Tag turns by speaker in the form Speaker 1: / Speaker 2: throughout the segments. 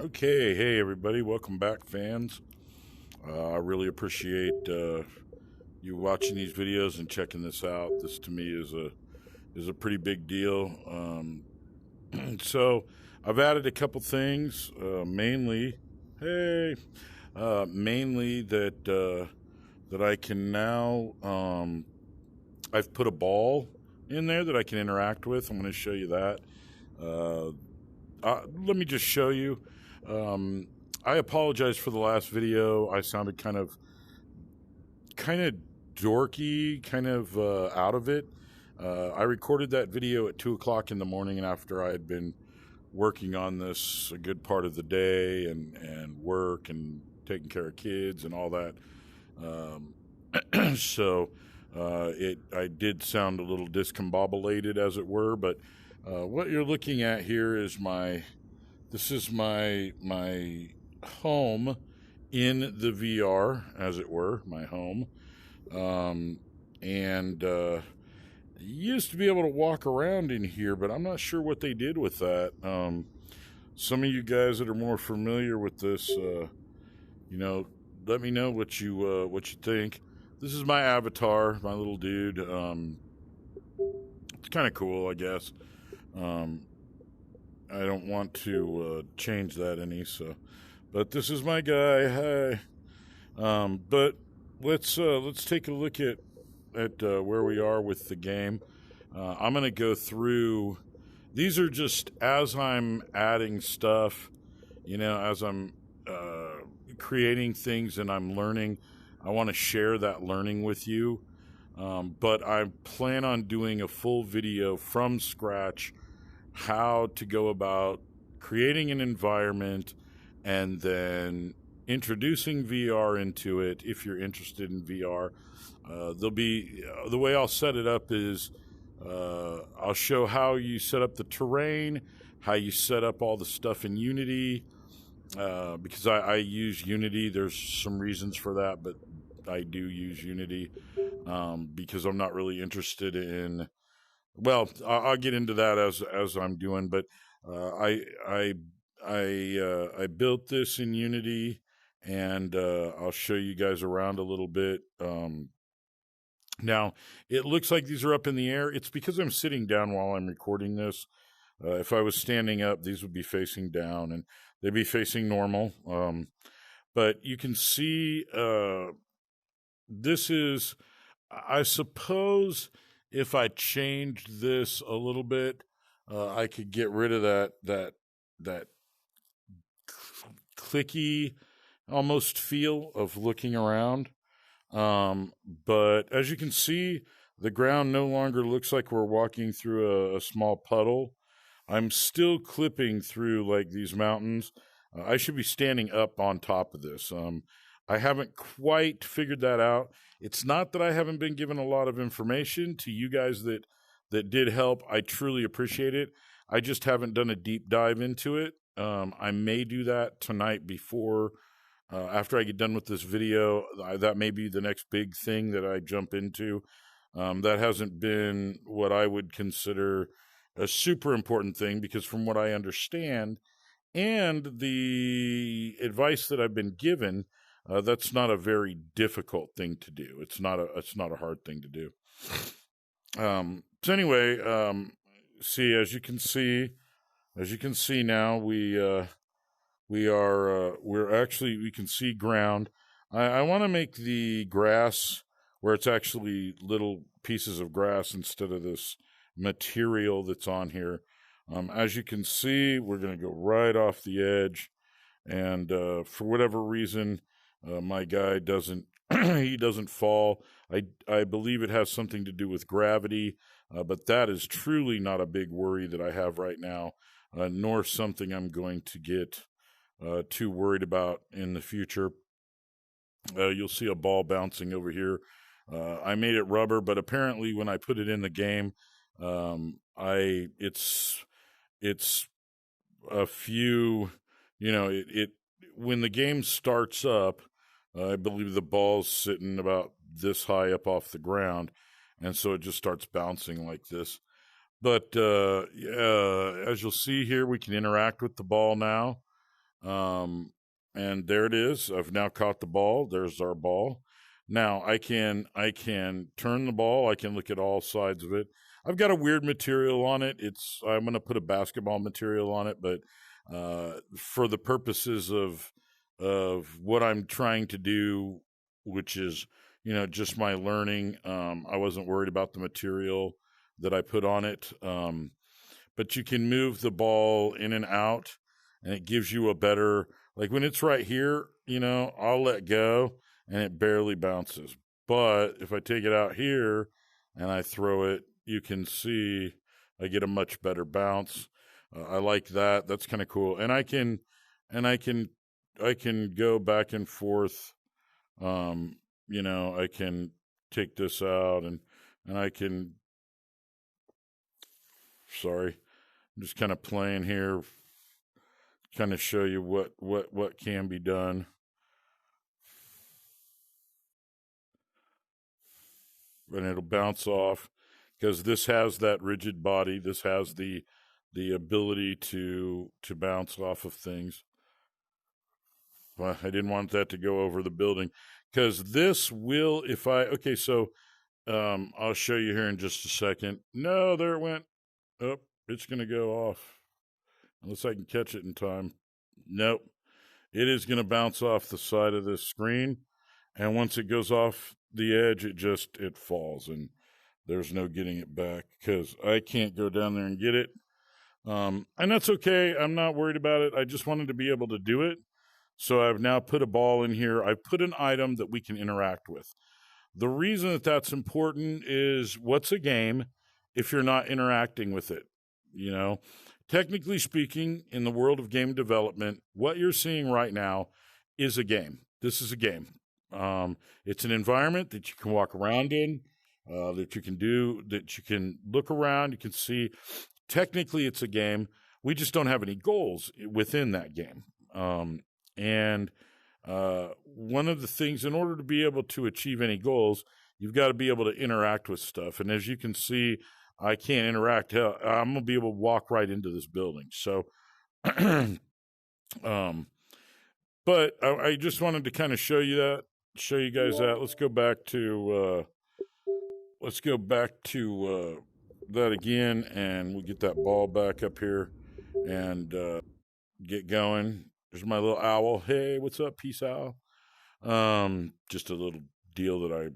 Speaker 1: Okay, hey everybody, welcome back, fans. I really appreciate you watching these videos and checking this out. This to me is a pretty big deal. So I've added a couple things, mainly that I can now. I've put a ball in there that I can interact with. I'm going to show you that. Uh, Let me just show you. Um, I apologize for the last video. I sounded kind of dorky, kind of out of it. I recorded that video at 2 o'clock in the morning, and after I had been working on this a good part of the day and work and taking care of kids and all that. So I did sound a little discombobulated, as it were. But what you're looking at here is this is my home in the VR, as it were, my home. And used to be able to walk around in here, but I'm not sure what they did with that. Some of you guys that are more familiar with this, let me know what you think. This is my avatar, my little dude. It's kind of cool, I guess. Um, I don't want to change that any, but this is my guy. Hi. But let's take a look at where we are with the game. I'm going to go through. These are just as I'm adding stuff, as I'm creating things and I'm learning. I want to share that learning with you. But I plan on doing a full video from scratch, how to go about creating an environment and then introducing VR into it if you're interested in VR. There'll be the way I'll set it up is I'll show how you set up the terrain, how you set up all the stuff in Unity, because I use Unity. There's some reasons for that, but I do use Unity because I'm not really interested in. Well, I'll get into that as I'm doing, but I built this in Unity, and I'll show you guys around a little bit. Now, it looks like these are up in the air. It's because I'm sitting down while I'm recording this. If I was standing up, these would be facing down, and they'd be facing normal. But you can see this is, I suppose, if I changed this a little bit, I could get rid of that clicky almost feel of looking around. But as you can see, the ground no longer looks like we're walking through a small puddle. I'm still clipping through like these mountains. I should be standing up on top of this. I haven't quite figured that out. It's not that I haven't been given a lot of information to you guys that did help. I truly appreciate it. I just haven't done a deep dive into it. I may do that tonight before, after I get done with this video. That may be the next big thing that I jump into. That hasn't been what I would consider a super important thing, because from what I understand and the advice that I've been given, that's not a very difficult thing to do. It's not a hard thing to do. So anyway, see, as you can see now, we can see ground. I want to make the grass where it's actually little pieces of grass instead of this material that's on here. As you can see, we're going to go right off the edge, and for whatever reason, my guy doesn't he doesn't fall. I believe it has something to do with gravity, but that is truly not a big worry that I have right now, nor something I'm going to get too worried about in the future. You'll see a ball bouncing over here. I made it rubber, but apparently when I put it in the game, it's a few, it when the game starts up, I believe the ball's sitting about this high up off the ground, and so it just starts bouncing like this. But as you'll see here, we can interact with the ball now. And there it is. I've now caught the ball. There's our ball. Now I can turn the ball. I can look at all sides of it. I've got a weird material on it. I'm going to put a basketball material on it, but for the purposes of what I'm trying to do, which is just my learning, I wasn't worried about the material that I put on it. But you can move the ball in and out, and it gives you a better, like when it's right here, I'll let go and it barely bounces. But if I take it out here and I throw it, you can see I get a much better bounce. I like that. That's kind of cool. And I can go back and forth. I can take this out and I can, sorry, I'm just kind of playing here, kind of show you what can be done. And it'll bounce off because this has that rigid body. This has the ability to bounce off of things. Well, I didn't want that to go over the building because this will, I'll show you here in just a second. No, there it went. Oh, it's going to go off. Unless I can catch it in time. Nope. It is going to bounce off the side of this screen. And once it goes off the edge, it falls. And there's no getting it back because I can't go down there and get it. And that's okay. I'm not worried about it. I just wanted to be able to do it. So I've now put a ball in here. I've put an item that we can interact with. The reason that that's important is what's a game if you're not interacting with it? Technically speaking, in the world of game development, what you're seeing right now is a game. This is a game. It's an environment that you can walk around in, that you can look around, you can see. Technically, it's a game. We just don't have any goals within that game. And one of the things, in order to be able to achieve any goals, you've got to be able to interact with stuff. And as you can see, I can't interact. I'm going to be able to walk right into this building. So, but I just wanted to kind of show you guys that. Let's go back to that again, and we'll get that ball back up here and get going. There's my little owl. Hey, what's up, peace owl? Just a little deal that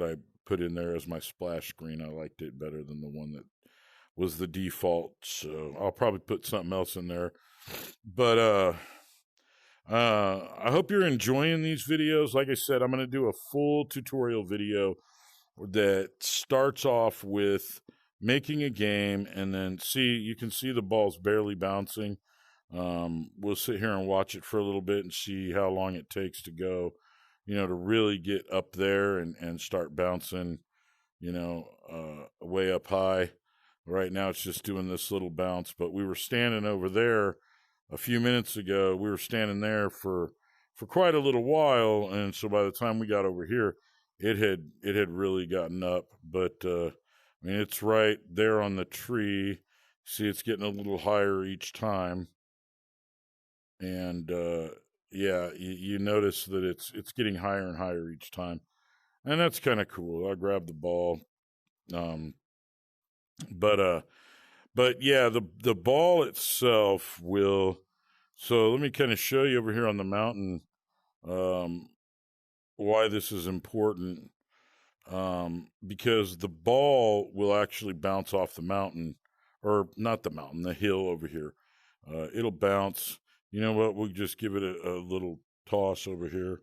Speaker 1: I put in there as my splash screen. I liked it better than the one that was the default, so I'll probably put something else in there. But I hope you're enjoying these videos. Like I said, I'm going to do a full tutorial video that starts off with making a game, and then you can see the ball's barely bouncing. We'll sit here and watch it for a little bit and see how long it takes to go, to really get up there and start bouncing, way up high. Right now it's just doing this little bounce, but we were standing over there a few minutes ago. We were standing there for quite a little while, and so by the time we got over here, it had really gotten up. But it's right there on the tree. See, it's getting a little higher each time. And you notice that it's getting higher and higher each time, and that's kind of cool. I'll grab the ball, but yeah, the ball itself will. So let me kind of show you over here on the mountain why this is important. Because the ball will actually bounce off the mountain, or not the mountain, the hill over here. It'll bounce. You know what? We'll just give it a little toss over here.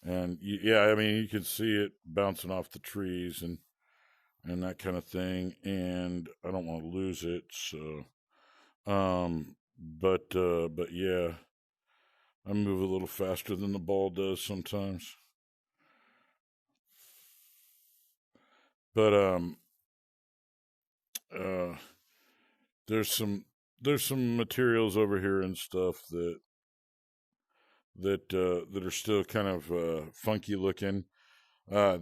Speaker 1: And you can see it bouncing off the trees and that kind of thing. And I don't want to lose it. So, but yeah, I move a little faster than the ball does sometimes. But, there's some materials over here and stuff that are still kind of funky looking. So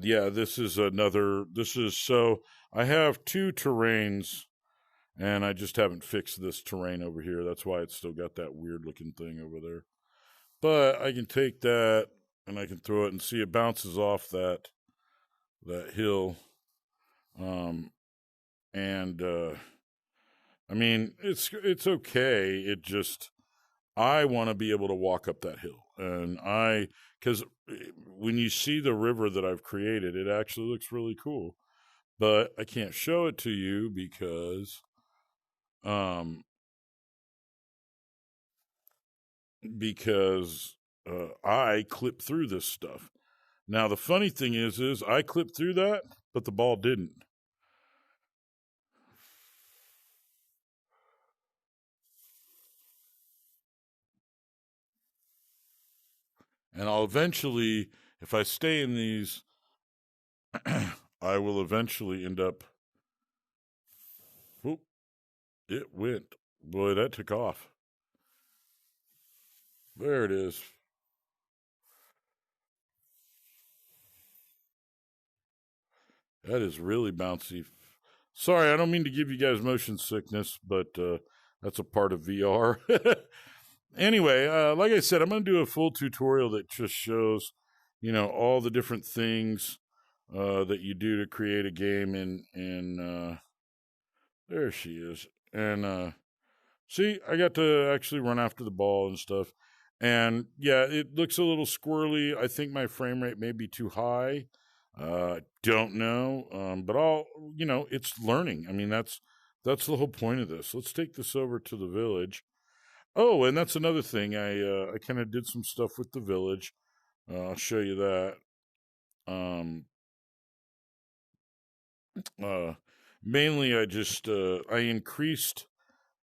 Speaker 1: I have two terrains, And I just haven't fixed this terrain over here. That's why it's still got that weird looking thing over there. But I can take that and I can throw it and see it bounces off that hill. I mean, it's okay. It just, I want to be able to walk up that hill. And because when you see the river that I've created, it actually looks really cool. But I can't show it to you because I clip through this stuff. Now the funny thing is I clipped through that, but the ball didn't. And I'll eventually, if I stay in these, I will eventually end up. Whoop, it went. Boy, that took off. There it is. That is really bouncy. Sorry, I don't mean to give you guys motion sickness, but that's a part of VR. Anyway, like I said, I'm going to do a full tutorial that just shows, all the different things that you do to create a game. And there she is. And see, I got to actually run after the ball and stuff. And yeah, it looks a little squirrely. I think my frame rate may be too high. Don't know. But it's learning. I mean, that's the whole point of this. Let's take this over to the village. Oh, and that's another thing. I kind of did some stuff with the village. I'll show you that. Mainly, I increased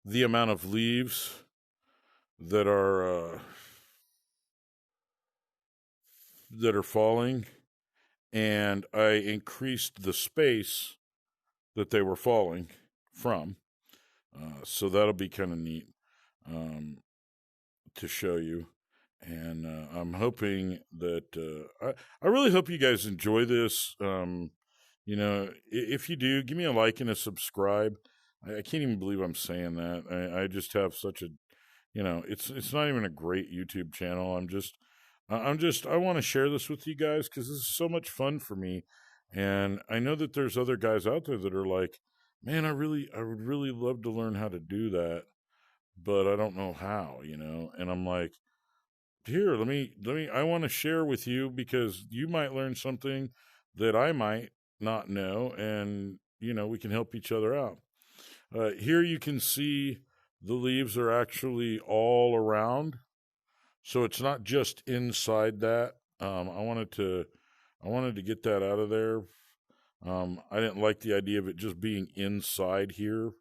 Speaker 1: the amount of leaves that are falling, and I increased the space that they were falling from. So that'll be kind of neat to show you. And I'm hoping that I really hope you guys enjoy this. If you do, give me a like and a subscribe. I can't even believe I'm saying that. I just have such a, it's not even a great YouTube channel. I want to share this with you guys because this is so much fun for me. And I know that there's other guys out there that are like, man, I would really love to learn how to do that, but I don't know how, and I'm like, here, I want to share with you because you might learn something that I might not know, and, we can help each other out. Here you can see the leaves are actually all around. So it's not just inside that. I wanted to get that out of there. I didn't like the idea of it just being inside here.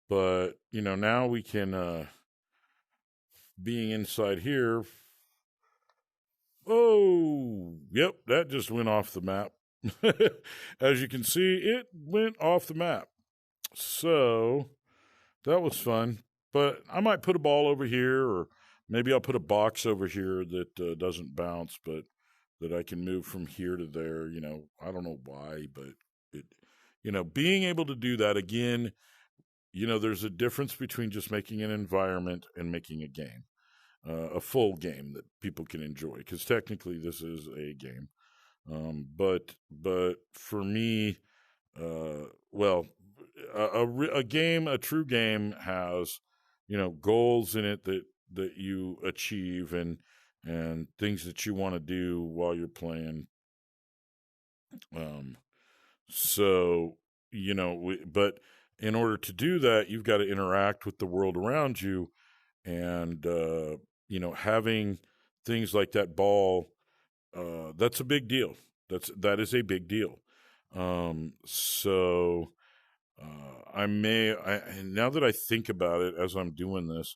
Speaker 1: But, now we can, being inside here. Oh, yep, that just went off the map. As you can see, it went off the map. So that was fun. But I might put a ball over here, or maybe I'll put a box over here that doesn't bounce, but that I can move from here to there. I don't know why, but being able to do that again, there's a difference between just making an environment and making a game, a full game that people can enjoy. Because technically, this is a game. But for me, a true game has, goals in it that you achieve and things that you want to do while you're playing. But in order to do that, you've got to interact with the world around you, and having things like that ball, that's a big deal. That is a big deal. Now that I think about it as I'm doing this,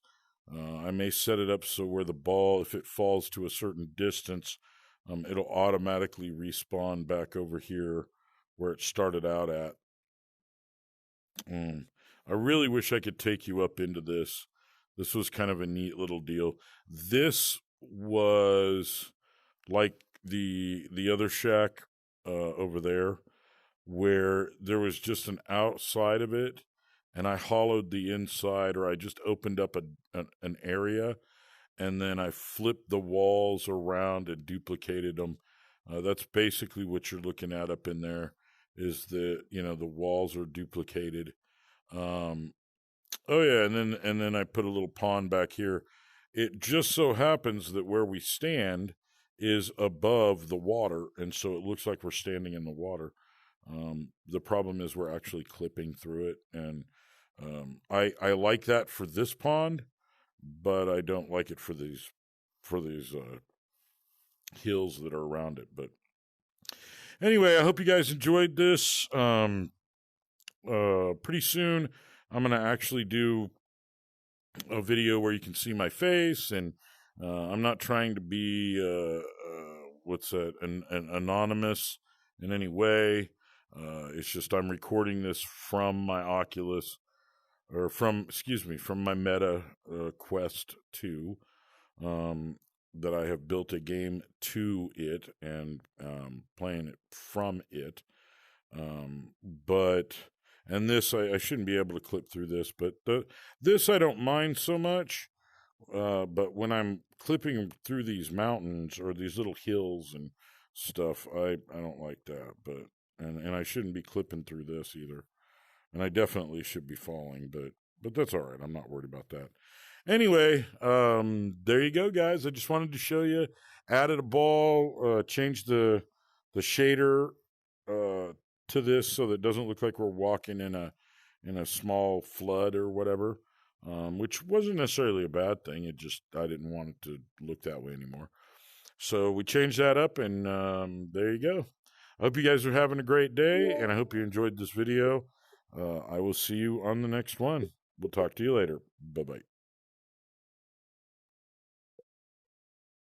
Speaker 1: I may set it up so where the ball, if it falls to a certain distance, it'll automatically respawn back over here where it started out at. I really wish I could take you up into this. This was kind of a neat little deal. This was like the other shack over there, where there was just an outside of it, and I hollowed the inside, or I just opened up an area, and then I flipped the walls around and duplicated them. That's basically what you're looking at up in there. Is the walls are duplicated. Um, oh yeah, and then I put a little pond back here. It just so happens that where we stand is above the water, and so it looks like we're standing in the water. The problem is we're actually clipping through it, and I like that for this pond, but I don't like it for these hills that are around it. But anyway, I hope you guys enjoyed this. Pretty soon I'm gonna actually do a video where you can see my face, and I'm not trying to be what's that, an anonymous in any way. It's just I'm recording this from my Oculus, or from my Meta Quest 2, that I have built a game to it and playing it from it. But and this I shouldn't be able to clip through this, but this I don't mind so much. But when I'm clipping through these mountains or these little hills and stuff, I don't like that. But and I shouldn't be clipping through this either. And I definitely should be falling, but that's all right. I'm not worried about that. Anyway, there you go, guys. I just wanted to show you. Added a ball, changed the shader to this so that it doesn't look like we're walking in a small flood or whatever, which wasn't necessarily a bad thing. It just I didn't want it to look that way anymore. So we changed that up, and there you go. I hope you guys are having a great day, and I hope you enjoyed this video. I will see you on the next one. We'll talk to you later. Bye-bye.